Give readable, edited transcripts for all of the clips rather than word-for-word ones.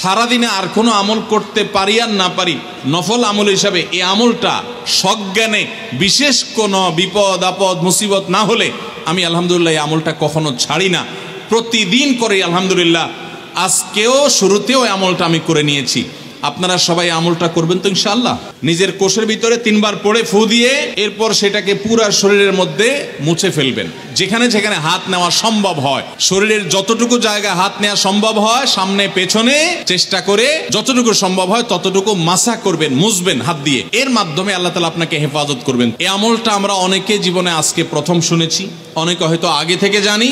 সারাদিনে আর কোনো আমল করতে পারি আর না পারি, নফল আমল হিসাবে এই আমলটা সজ্ঞানে বিশেষ কোনো বিপদ আপদ মুসিবত না হলে আমি আলহামদুলিল্লাহ এই আমলটা কখনো ছাড়ি না, প্রতিদিন করে আলহামদুলিল্লাহ। আজকেও শুরুতেও এই আমলটা আমি করে নিয়েছি। আপনারা সবাই আমলটা করবেন তো ইনশাআল্লাহ। নিজের কোষের ভিতরে 3 বার পড়ে ফু দিয়ে এরপর সেটাকে পুরো শরীরের মধ্যে মুছে ফেলবেন। যেখানে যেখানে হাত নেওয়া সম্ভব হয়, শরীরের যতটুকু জায়গা হাত নেওয়া সম্ভব হয়, সামনে পেছনে চেষ্টা করে যতটুকু সম্ভব হয় ততটুকু মাসা করবেন, মুছবেন হাত দিয়ে। এর মাধ্যমে আল্লাহ তাআলা আপনাকে হেফাজত করবেন। এই আমলটা আমরা অনেকে জীবনে আজকে প্রথম শুনেছি, অনেকে হয়তো আগে থেকে জানি।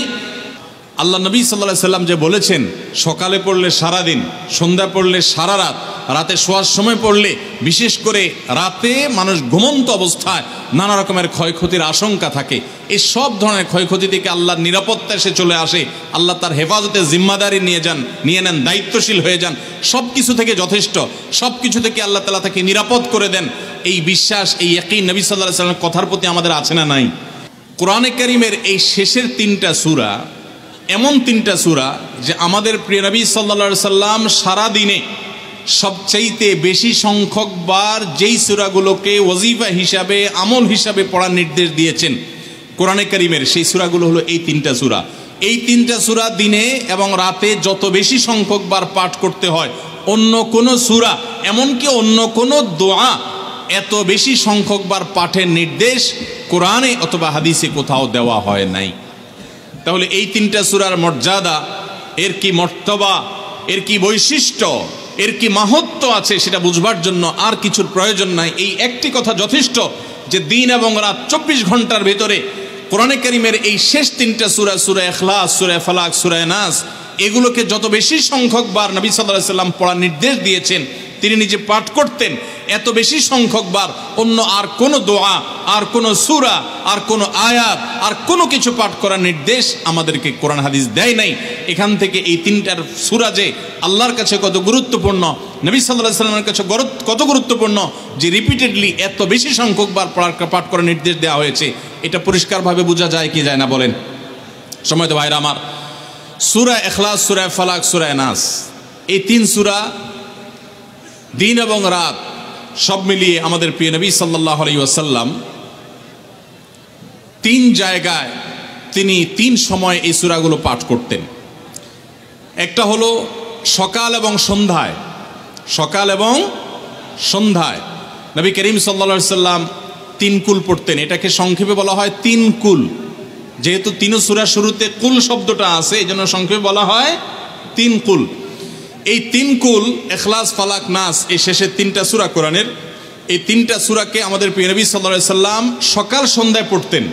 আল্লাহ নবী সাল্লাল্লাহু আলাইহি সাল্লাম যে বলেছেন, সকালে পড়লে সারাদিন, সন্ধ্যা পড়লে সারা রাত, রাতে শোয়ার সময় পড়লে, বিশেষ করে রাতে মানুষ ঘুমন্ত অবস্থায় নানা রকমের ক্ষয়ক্ষতির আশঙ্কা থাকে। এই সব ধরনের ক্ষয়ক্ষতি থেকে আল্লাহর নিরাপত্তা এসে চলে আসে। আল্লাহ তার হেফাজতে জিম্মাদারি নিয়ে নেন, দায়িত্বশীল হয়ে যান। সব কিছু থেকে যথেষ্ট, সব কিছু থেকে আল্লাহ তাআলা তাকে নিরাপদ করে দেন। এই বিশ্বাস, এই ইয়াকিন নবী সাল্লাল্লাহু আলাইহি সাল্লামের কথার প্রতি আমাদের আছে না নাই? কোরআনে কারীমের এই শেষের 3টা সূরা এমন 3টা সূরা যে আমাদের প্রিয় নবী সাল্লাল্লাহু আলাইহি সাল্লাম সারা দিনে সবচাইতে বেশি সংখ্যক বার যেই সূরাগুলোকে ওয়াজিফা হিসাবে, আমল হিসাবে পড়ার নির্দেশ দিয়েছেন কোরআনে কারীমের, সেই সূরাগুলো হলো এই 3টা সূরা। এই 3টা সূরা দিনে এবং রাতে যত বেশি সংখ্যক বার পাঠ করতে হয়, অন্য কোনো সূরা, এমনকি অন্য কোনো দোয়া এত বেশি সংখ্যক বার পাঠের নির্দেশ কোরআনে অথবা হাদিসে কোথাও দেওয়া হয় নাই। তাহলে এই 3টা সূরার মর্যাদা, এর কি মর্তবা, এর কি বৈশিষ্ট্য, এর কি মাহাত্ম্য আছে সেটা বুঝবার জন্য আর কিছুর প্রয়োজন নাই। এই একটি কথা যথেষ্ট যে দিন এবং রাত 24 ঘন্টার ভেতরে কোরআনে কারীমের এই শেষ 3টা সূরা, সূরা ইখলাস, সূরা ফালাক, সূরা নাস, এগুলোকে যত বেশি সংখ্যক বার নবী সাল্লাল্লাহু আলাইহি সাল্লাম পড়ার নির্দেশ দিয়েছেন, তিনি নিজে পাঠ করতেন, এত বেশি সংখ্যক বার অন্য আর কোনো দোয়া, আর কোনো সূরা, আর কোনো আয়াত, আর কোনো কিছু পাঠ করার নির্দেশ আমাদেরকে কোরআন হাদিস দেয় নাই। এখান থেকে এই 3টার সূরা যে আল্লাহর কাছে কত গুরুত্বপূর্ণ, নবী সাল্লাল্লাহু আলাইহি সাল্লামের কাছে কত গুরুত্বপূর্ণ, যে রিপিটেডলি এত বেশি সংখ্যক বার পাঠ করার নির্দেশ দেওয়া হয়েছে, এটা পরিষ্কারভাবে বোঝা যায় কি যায় না বলেন? সময় তো ভাইরা আমার, সূরা ইখলাস, সূরা ফালাক, সূরা নাস, এই 3 সূরা দিন এবং রাত সব মিলিয়ে আমাদের প্রিয় নবী সাল্লাল্লাহু আলাইহি ওয়াসাল্লাম 3 জায়গায় তিনি 3 সময় এই সূরাগুলো পাঠ করতেন। একটা হলো সকাল এবং সন্ধ্যায়, সকাল এবং সন্ধ্যায় নবী করিম সাল্লাল্লাহু আলাইহি ওয়াসাল্লাম 3 কুল পড়তেন। এটাকে সংক্ষেপে বলা হয় 3 কুল। যেহেতু 3 সূরা শুরুতে কুল শব্দটা আছে, এজন্য সংক্ষেপে বলা হয় 3 কুল। এই 3 কুল ইখলাস, ফালাক, নাস, এই শেষের 3টা সূরা কোরআনের, এই 3টা সূরাকে আমাদের প্রিয় নবী সাল্লাল্লাহু আলাইহি সাল্লাম সকাল সন্ধ্যায় পড়তেন।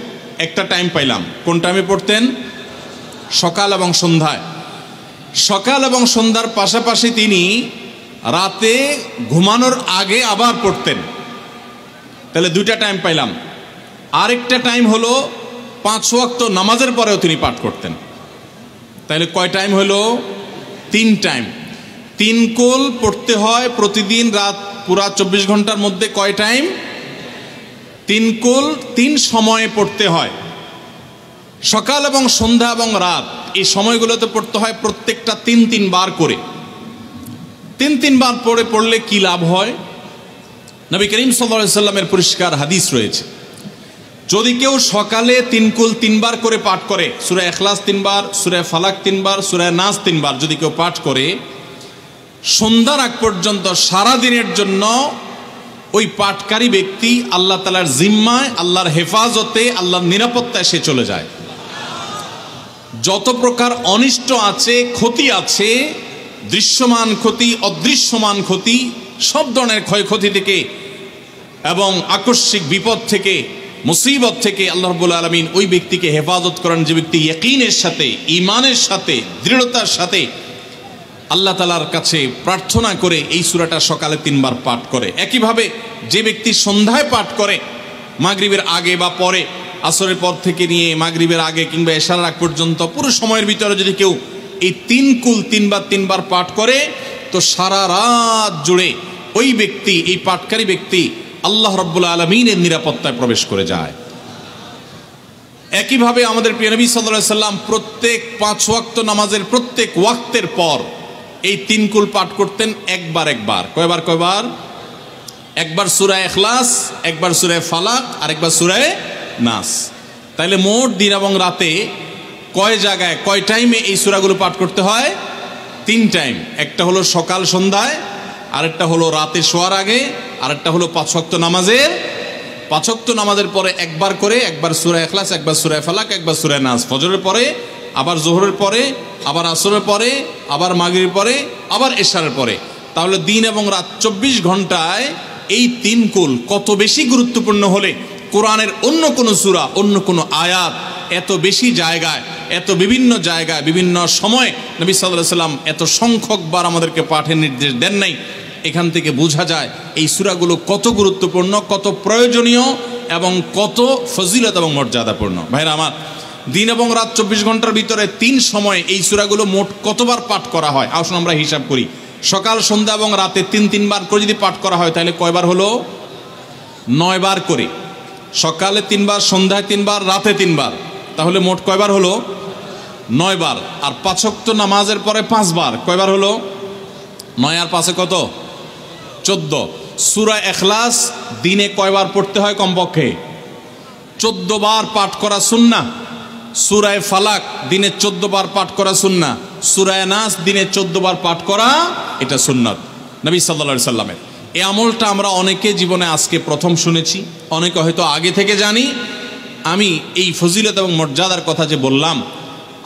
একটা টাইম পাইলাম, কোন টাইমে পড়তেন? সকাল এবং সন্ধ্যায়। সকাল এবং সন্ধ্যার পাশাপাশি তিনি রাতে ঘুমানোর আগে আবার পড়তেন। তাহলে 2টা টাইম পাইলাম। আরেকটা টাইম হলো 5 ওয়াক্ত নামাজের পরেও তিনি পাঠ করতেন। তাহলে কয় টাইম হলো? 3 টাইম। 3 কুল পড়তে হয় প্রতিদিন, রাত পুরা 24 ঘন্টার মধ্যে কয় টাইম? 3 কুল 3 সময়ে পড়তে হয়। সকাল এবং সন্ধ্যা এবং রাত এই সময়গুলোতে পড়তে হয় প্রত্যেকটা 3 বার করে। 3 বার পড়লে কি লাভ হয়? নবী করিম সাল্লাল্লাহু আলাইহি সাল্লামের পরিষ্কার হাদিস রয়েছে, যদি কেউ সকালে 3 কুল 3 বার করে পাঠ করে, সূরা ইখলাস 3 বার, সূরা ফালাক 3 বার, সূরা নাস 3 বার যদি কেউ পাঠ করে, সন্ধ্যার আগ পর্যন্ত সারা দিনের জন্য ওই পাঠকারী ব্যক্তি আল্লাহ তাআলার জিম্মায়, আল্লাহর হেফাজতে, আল্লাহর নিরাপত্তায় সে চলে যায়। যত প্রকার অনিষ্ট আছে, ক্ষতি আছে, দৃশ্যমান ক্ষতি, অদৃশ্যমান ক্ষতি, সব ধরনের ক্ষয়ক্ষতি থেকে এবং আকস্মিক বিপদ থেকে, মুসিবত থেকে আল্লাহ রাব্বুল আলামিন ওই ব্যক্তিকে হেফাজত করেন, যে ব্যক্তি ইয়াকিনের সাথে, ঈমানের সাথে, দৃঢ়তার সাথে আল্লাহ তাআলার কাছে প্রার্থনা করে এই সূরাটা সকালে 3 বার পাঠ করে। একইভাবে যে ব্যক্তি সন্ধ্যায় পাঠ করে, মাগরিবের আগে বা পরে, আসরের পর থেকে নিয়ে মাগরিবের আগে কিংবা এশার আগ পর্যন্ত পুরো সময়ের ভিতরে যদি কেউ এই 3 কুল 3 বার পাঠ করে, তো সারা রাত জুড়ে ওই ব্যক্তি, এই পাঠকারী ব্যক্তি আল্লাহ রাব্বুল আলামিনের নিরাপত্তায় প্রবেশ করে যায়। একইভাবে আমাদের প্রিয় নবী সাল্লাল্লাহু আলাইহি সাল্লাম প্রত্যেক 5 ওয়াক্ত নামাজের প্রত্যেক ওয়াক্তের পর এই 3 কুল পাঠ করতেন একবার একবার। কয়বার কয়বার? একবার সূরা ইখলাস, একবার সূরা ফালাক, আর একবার সূরা নাস। তাইলে মোট দিন এবং রাতে কয় জায়গায় কয় টাইমে এই সূরাগুলো পাঠ করতে হয়? 3 টাইম। একটা হলো সকাল সন্ধ্যায়, আরেকটা হলো রাতে শোয়ার আগে, আরেকটা হলো 5 ওয়াক্ত নামাজের 5 ওয়াক্ত নামাজের পরে একবার করে, একবার সূরা ইখলাস, একবার সূরা ফালাক, একবার সূরা নাস। ফজরের পরে, আবার যোহরের পরে, আবার আসরের পরে, আবার মাগরিবের পরে, আবার এশারের পরে। তাহলে দিন এবং রাত 24 ঘন্টায় এই 3 কুল কত বেশি গুরুত্বপূর্ণ হলে কোরআনের অন্য কোনো সূরা, অন্য কোনো আয়াত এত বেশি জায়গায়, এত বিভিন্ন জায়গায়, বিভিন্ন সময় নবী সাল্লাল্লাহু আলাইহি সাল্লাম এত সংখ্যকবার আমাদেরকে পাঠের নির্দেশ দেন নাই। এখান থেকে বোঝা যায় এই সূরাগুলো কত গুরুত্বপূর্ণ, কত প্রয়োজনীয় এবং কত ফজিলত এবং মর্যাদাপূর্ণ। ভাইরা আমার, দিন এবং রাত 24 ঘন্টার ভিতরে 3 সময় এই সূরাগুলো মোট কতবার পাঠ করা হয়? আসুন আমরা হিসাব করি। সকাল, সন্ধ্যা এবং রাতে 3 বার করে যদি পাঠ করা হয় তাহলে কয়বার হলো? 9 বার করে। সকালে 3 বার, সন্ধ্যায় 3 বার, রাতে 3 বার, তাহলে মোট কয়বার হলো? 9 বার। আর 5 ওয়াক্ত নামাজের পরে 5 বার, কয়বার হলো? 9 আর 5 কত? 14। সূরা ইখলাস দিনে কয়বার পড়তে হয়? কমপক্ষে 14 বার পাঠ করা সুন্নাহ। সূরা ফালাক দিনে 14 বার পাঠ করা সুন্নাহ। সূরা নাস দিনে 14 বার পাঠ করা, এটা সুন্নাত নবী সাল্লাল্লাহু আলাইহি সাল্লামের। এই আমলটা আমরা অনেকে জীবনে আজকে প্রথম শুনেছি, অনেকে হয়তো আগে থেকে জানি। আমি এই ফজিলত এবং মর্যাদার কথা যে বললাম,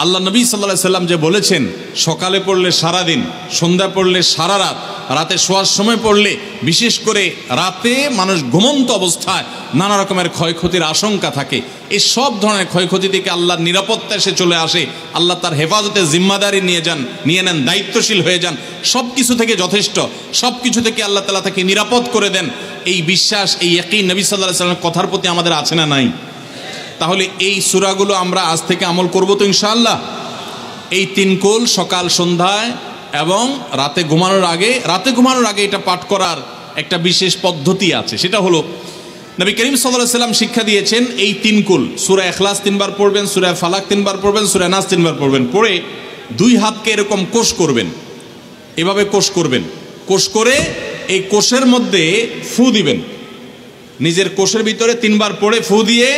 আল্লাহ নবী সাল্লাল্লাহু আলাইহি সাল্লাম যে বলেছেন সকালে পড়লে সারা দিন, সন্ধ্যা পড়লে সারা রাত, রাতে শোয়ার সময় পড়লে, বিশেষ করে রাতে মানুষ ঘুমন্ত অবস্থায় নানা রকমের ক্ষয়ক্ষতির আশঙ্কা থাকে। এই সব ধরনের ক্ষয়ক্ষতি থেকে আল্লাহর নিরাপত্তা এসে চলে আসে। আল্লাহ তার হেফাজতে জিম্মাদারি নিয়ে নেন, দায়িত্বশীল হয়ে যান। সব কিছু থেকে যথেষ্ট, সব কিছু থেকে আল্লাহ তাআলা তাকে নিরাপদ করে দেন। এই বিশ্বাস, এই ইয়াকিন নবী সাল্লাল্লাহু আলাইহি সাল্লামের কথার প্রতি আমাদের আছে না নাই? তাহলে এই সূরাগুলো আমরা আজ থেকে আমল করব তো ইনশাআল্লাহ। এই 3 কুল সকাল সন্ধ্যায় এবং রাতে ঘুমানোর আগে এটা পাঠ করার একটা বিশেষ পদ্ধতি আছে। সেটা হলো নবী করিম সাল্লাল্লাহু আলাইহি সাল্লাম শিক্ষা দিয়েছেন এই 3 কুল। সূরা ইখলাস 3 বার পড়বেন, সূরা ফালাক 3 বার পড়বেন, সূরা নাস 3 বার পড়বেন। পড়ে 2 হাতকে এরকম কোষ করবেন, এভাবে কোষ করবেন। কোষ করে এই কোষের মধ্যে ফু দিবেন। নিজের কোষের ভিতরে 3 বার পড়ে ফু দিয়ে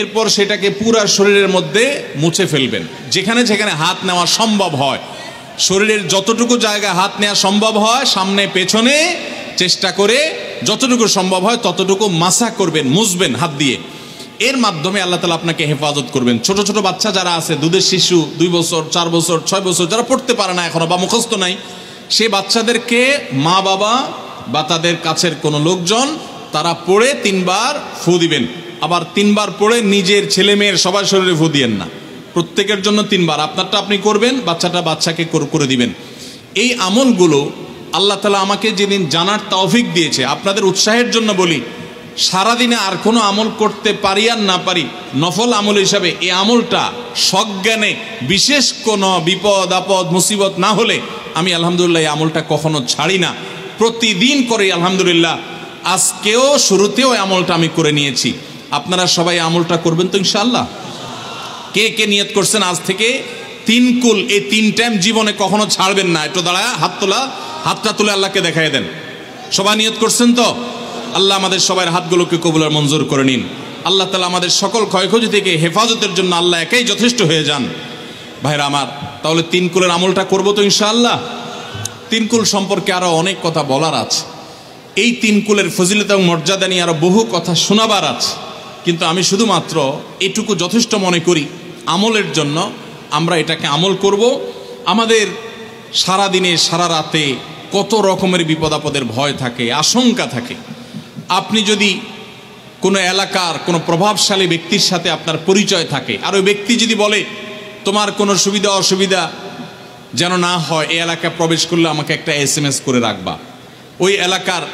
এরপর সেটাকে পুরো শরীরের মধ্যে মুছে ফেলবেন। যেখানে যেখানে হাত নেওয়া সম্ভব হয়, শরীরের যতটুকু জায়গায় হাত নেওয়া সম্ভব হয়, সামনে পেছনে চেষ্টা করে যতটুকু সম্ভব হয় ততটুকু মাসা করবেন, মুছবেন হাত দিয়ে। এর মাধ্যমে আল্লাহ তাআলা আপনাকে হেফাজত করবেন। ছোট ছোট বাচ্চা যারা আছে, দুধের শিশু, 2 বছর, 4 বছর, 6 বছর, যারা পড়তে পারে না এখনো বা মুখস্থ নাই, সে বাচ্চাদেরকে মা বাবা বা তাদের কাছের কোনো লোকজন তারা পড়ে 3 বার ফু দিবেন। আবার 3 বার পড়ে নিজের ছেলে মেয়ের সবার শরীরে ফু দিয়েন না, প্রত্যেকের জন্য 3 বার। আপনারটা আপনি করবেন, বাচ্চাকে করে দিবেন। এই আমলগুলো আল্লাহ তাআলা আমাকে যেদিন জানার তৌফিক দিয়েছে, আপনাদের উৎসাহের জন্য বলি, সারাদিনে আর কোনো আমল করতে পারি আর না পারি, নফল আমল হিসাবে এই আমলটা সজ্ঞানে, বিশেষ কোনো বিপদ আপদ মুসিবত না হলে আমি আলহামদুলিল্লাহ এই আমলটা কখনো ছাড়ি না, প্রতিদিন করি আলহামদুলিল্লাহ। আজকেও শুরুতেও এই আমলটা আমি করে নিয়েছি। আপনারা সবাই আমলটা করবেন তো ইনশাআল্লাহ? কে কে নিয়ত করছেন আজ থেকে 3 কুল এই 3 টাইম জীবনে কখনো ছাড়বেন না? একটু দাঁড়ায় হাতটা তুলে আল্লাহকে দেখাই দেন। সবাই নিয়ত করছেন তো? আল্লাহ আমাদের সবার হাতগুলোকে কবুল আর মঞ্জুর করে নিন। আল্লাহ তাআলা আমাদের সকল ক্ষয়ক্ষতি থেকে হেফাজতের জন্য আল্লাহ একাই যথেষ্ট হয়ে যান। ভাইরা আমার, তাহলে 3 কুলের আমলটা করবো তো ইনশাআল্লাহ? 3 কুল সম্পর্কে আরো অনেক কথা বলার আছে। এই 3 কুলের ফজিলত এবং মর্যাদা নিয়ে আরো বহু কথা শোনাবার আছে, কিন্তু আমি শুধুমাত্র এটুকু যথেষ্ট মনে করি আমলের জন্য। আমরা এটাকে আমল করব। আমাদের সারা দিনে সারা রাতে কত রকমের বিপদ আপদের ভয় থাকে, আশঙ্কা থাকে। আপনি যদি কোনো এলাকার কোনো প্রভাবশালী ব্যক্তির সাথে আপনার পরিচয় থাকে, আর ওই ব্যক্তি যদি বলে তোমার কোনো সুবিধা অসুবিধা যেন না হয়, এই এলাকায় প্রবেশ করলে আমাকে একটা SMS করে রাখবা। ওই এলাকার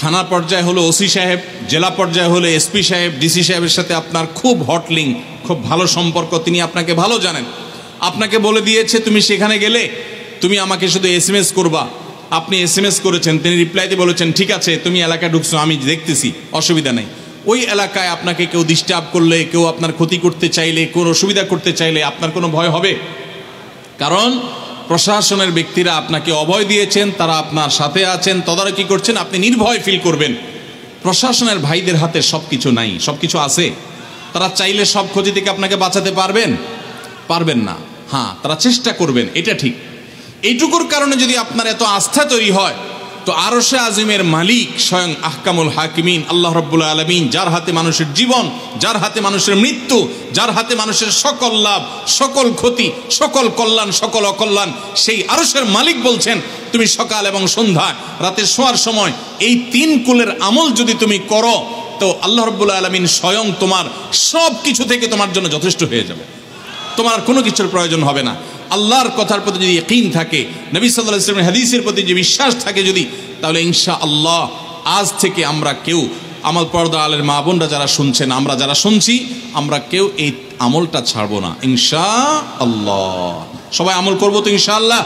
থানা পর্যায়ে হলো ওসি সাহেব, জেলা পর্যায়ে হলো SP সাহেব, DC সাহেবের সাথে আপনার খুব হট লিঙ্ক, খুব ভালো সম্পর্ক, তিনি আপনাকে ভালো জানেন। আপনাকে বলে দিয়েছে তুমি সেখানে গেলে তুমি আমাকে শুধু SMS করবা। আপনি SMS করেছেন, তিনি রিপ্লাইতে বলেছেন ঠিক আছে তুমি এলাকায় ঢুকছো, আমি দেখতেছি, অসুবিধা নেই। ওই এলাকায় আপনাকে কেউ ডিস্টার্ব করলে, কেউ আপনার ক্ষতি করতে চাইলে, কোনো অসুবিধা করতে চাইলে আপনার কোনো ভয় হবে? কারণ প্রশাসনের ব্যক্তিরা আপনাকে অভয় দিয়েছেন, তারা আপনার সাথে আছেন, তদারকি করছেন, আপনি নির্ভয় ফিল করবেন। প্রশাসনের ভাইদের হাতে সব কিছু নাই, সব কিছু আছে। তারা চাইলে সব ক্ষতি থেকে আপনাকে বাঁচাতে পারবেন না। হ্যাঁ, তারা চেষ্টা করবেন, এটা ঠিক। এইটুকুর কারণে যদি আপনার এত আস্থা তৈরি হয়, তো আরশে আজিমের মালিক স্বয়ং আহকামুল হাকিমিন আল্লাহ রাব্বুল আলামিন, যার হাতে মানুষের জীবন, যার হাতে মানুষের মৃত্যু, যার হাতে মানুষের সকল লাভ, সকল ক্ষতি, সকল কল্যাণ, সকল অকল্যাণ, সেই আরশের মালিক বলছেন, তুমি সকাল এবং সন্ধ্যা, রাতে শোয়ার সময় এই 3 কুলের আমল যদি তুমি করো, তো আল্লাহ রাব্বুল আলামিন স্বয়ং তোমার সব কিছু থেকে তোমার জন্য যথেষ্ট হয়ে যাবে। তোমার আর কোনো কিছুর প্রয়োজন হবে না। আল্লাহর কথার প্রতি যদি ইয়াকিন থাকে, নবী সাল্লাল্লাহু আলাইহি ওয়াসাল্লামের হাদিসের প্রতি যে বিশ্বাস থাকে যদি, তাহলে ইনশাআল্লাহ আজ থেকে আমরা কেউ, আমার পর্দা আলের মা বোনরা যারা শুনছেন, আমরা যারা শুনছি, আমরা কেউ এই আমলটা ছাড়বো না ইনশাআল্লাহ। সবাই আমল করবো তো ইনশাআল্লাহ।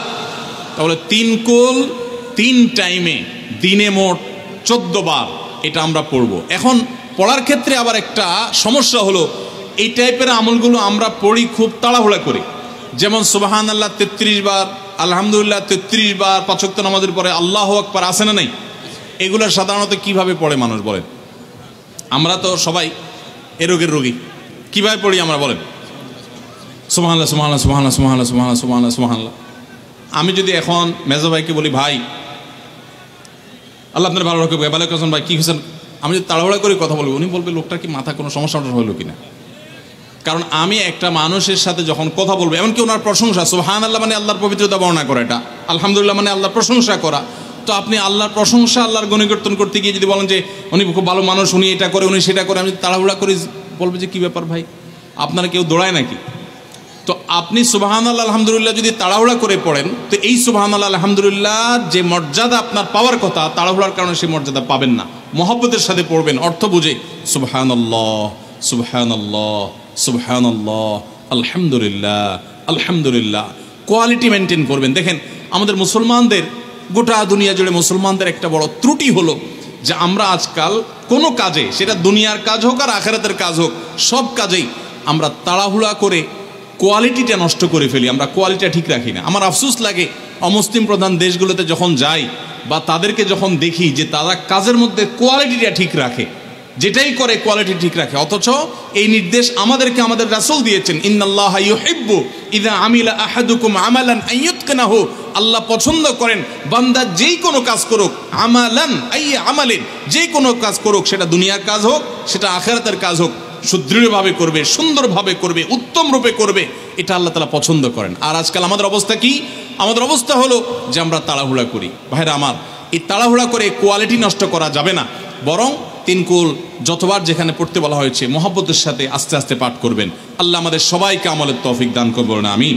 তাহলে 3 কুল 3 টাইমে দিনে মোট 14 বার এটা আমরা পড়বো। এখন পড়ার ক্ষেত্রে আবার একটা সমস্যা হলো, এই টাইপের আমলগুলো আমরা পড়ি খুব তাড়াহুড়া করে। যেমন সুবহানাল্লাহ 33 বার, আলহামদুলিল্লাহ 33 বার, 5 ওয়াক্ত নামাজের পরে আল্লাহু আকবার আছে না নাই? এগুলো সাধারণত কিভাবে পড়ে মানুষ বলেন? আমরা তো সবাই এ রোগের রোগী। কিভাবে পড়ি আমরা বলেন? সুবহানাল্লাহ সুবহানাল্লাহ সুবহানাল্লাহ সুবহানাল্লাহ সুবহানাল্লাহ সুবহানাল্লাহ সুবহানাল্লাহ। আমি যদি এখন মেজো ভাইকে বলি, ভাই আল্লাহ আপনার ভালো রাখবে, ওয়ালাইকুম আসসালাম ভাই, কি হয়েছেন? আমি যদি তাড়াহুড়া করে কথা বলবো, উনি বলবে লোকটার কি মাথা কোনো সমস্যা হলো কিনা। কারণ আমি একটা মানুষের সাথে যখন কথা বলবো, এমনকি ওনার প্রশংসা, সুবহানাল্লাহ মানে আল্লাহর পবিত্রতা বর্ণনা করা, এটা আলহামদুলিল্লাহ মানে আল্লাহর প্রশংসা করা। তো আপনি আল্লাহর প্রশংসা, আল্লাহর গুণকীর্তন করতে গিয়ে যদি বলেন যে উনি খুব ভালো মানুষ, উনি এটা করে, উনি সেটা করে, আমি তাড়াহুড়া করে বলবো যে কি ব্যাপার ভাই, আপনারা কেউ দৌড়ায় নাকি? তো আপনি সুবহানাল্লাহ আলহামদুলিল্লাহ যদি তাড়াহুড়া করে পড়েন, তো এই সুবহানাল্লাহ আলহামদুলিল্লাহ যে মর্যাদা আপনার পাওয়ার কথা, তাড়াহুড়ার কারণে সেই মর্যাদা পাবেন না। মহব্বতের সাথে পড়বেন, অর্থ বুঝে, সুবহানাল্লাহ সুবহানাল্লাহ সুবহানাল্লাহ আলহামদুলিল্লাহ আলহামদুলিল্লাহ। কোয়ালিটি মেনটেন করবেন। দেখেন, আমাদের মুসলমানদের, গোটা দুনিয়া জুড়ে মুসলমানদের একটা বড় ত্রুটি হলো যে আমরা আজকাল কোনো কাজে, সেটা দুনিয়ার কাজ হোক আর আখিরাতের কাজ হোক, সব কাজেই আমরা তাড়াহুড়া করে কোয়ালিটিটা নষ্ট করে ফেলি, আমরা কোয়ালিটিটা ঠিক রাখি না। আমার আফসোস লাগে অমুসলিম প্রধান দেশগুলোতে যখন যাই বা তাদেরকে যখন দেখি যে তারা কাজের মধ্যে কোয়ালিটিটা ঠিক রাখে, যেটাই করে কোয়ালিটি ঠিক রাখে, অথচ এই নির্দেশ আমাদেরকে আমাদের রাসূল দিয়েছেন, ইন্নাল্লাহা ইউহিব্বু ইযা আমিলা আহাদুকুম আমালান আইয়ুতকানাহু। আল্লাহ পছন্দ করেন বান্দা যেই কোনো কাজ করুক, আমালান আইয়া আমালিন, যেই কোনো কাজ করুক, সেটা দুনিয়ার কাজ হোক, সেটা আখিরাতের কাজ হোক, সুদৃঢ়ভাবে করবে, সুন্দরভাবে করবে, উত্তম রূপে করবে, এটা আল্লাহ তাআলা পছন্দ করেন। আর আজকাল আমাদের অবস্থা কি? আমাদের অবস্থা হলো যে আমরা তাড়াহুড়া করি। ভাইরা আমার, এই তাড়াহুড়া করে কোয়ালিটি নষ্ট করা যাবে না, বরং 3 কুল যতবার যেখানে পড়তে বলা হয়েছে মহব্বতের সাথে আস্তে আস্তে পাঠ করবেন। আল্লাহ আমাদের সবাইকে আমলের তৌফিক দান করবেন, আমিন।